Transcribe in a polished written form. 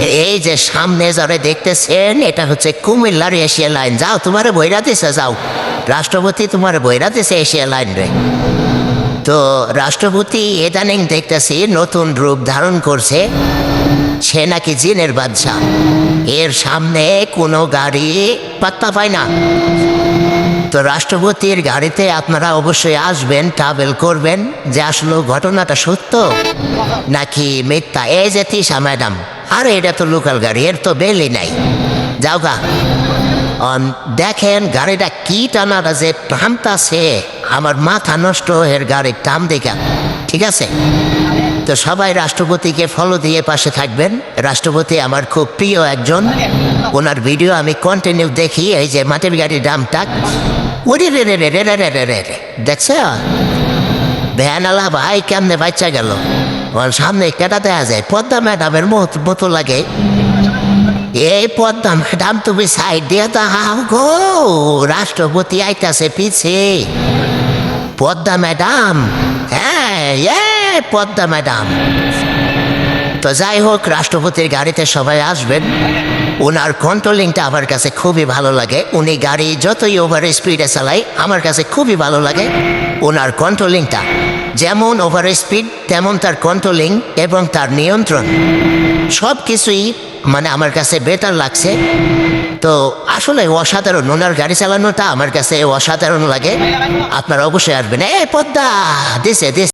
এই যে সামনে যারা দেখতেছেন এটা হচ্ছে কুমিল্লার এশিয়া লাইন। যাও তোমার বইরা দিছে, যাও রাষ্ট্রপতি তোমার বইরা দিছে এশিয়া লাইন রে। তো রাষ্ট্রপতি ইদানিং দেখতেছি নতুন রূপ ধারণ করছে, সে নাকি জিনের বাদশা। এর সামনে কোনো গাড়ি পাত্তা পায় না। তো রাষ্ট্রপতির গাড়িতে আপনারা অবশ্যই আসবেন, ট্রাভেল করবেন যে আসলে ঘটনাটা সত্য নাকি মিথ্যা। এই যে তিশা ম্যাডাম, আরে এটা তো লোকাল গাড়ি, এর তো বেলই নাই, যাও গা। দেখেন গাড়িটা কি টানাটা যে টানতাছে, আমার মাথা নষ্ট এর গাড়ির টান দেখা। ঠিক আছে, তো সবাই রাষ্ট্রপতিকে ফলো দিয়ে পাশে থাকবেন। রাষ্ট্রপতি আমার খুব প্রিয় একজন, ওনার ভিডিও আমি কন্টিনিউ দেখি। এই যে মাটির গাড়ির দামটা ওরে রে রে রে রে রে রে রে রে, দেখছে ভ্যানালা ভাই কেমনে বাচ্চা গেল। ওর সামনে কেটা দেওয়া যায়, পদ্মা ম্যাডামের মতো লাগে। এই পদ্মা ম্যাডাম তুমি সাইড দিয়ে দাও গো, রাষ্ট্রপতি আইতাছে পিছে। পদ্মা ম্যাডাম, হ্যাঁ পদ্মা ম্যাডাম। তো যাই হোক, রাষ্ট্রপতির গাড়িতে সবাই আসবেন। ওনার কন্ট্রোলিংটা আমার কাছে খুবই ভালো লাগে। উনি গাড়ি যতই ওভার স্পিডে চালায় আমার কাছে খুবই ভালো লাগে ওনার কন্ট্রোলিংটা। যেমন ওভার স্পিড তেমন তার কন্ট্রোলিং এবং তার নিয়ন্ত্রণ সব কিছুই মানে আমার কাছে বেটার লাগছে। তো আসলে অসাধারণ, ওনার গাড়ি চালানোটা আমার কাছে অসাধারণ লাগে। আপনারা অবশ্যই আসবেন। পদ্মা দিছে দিছে।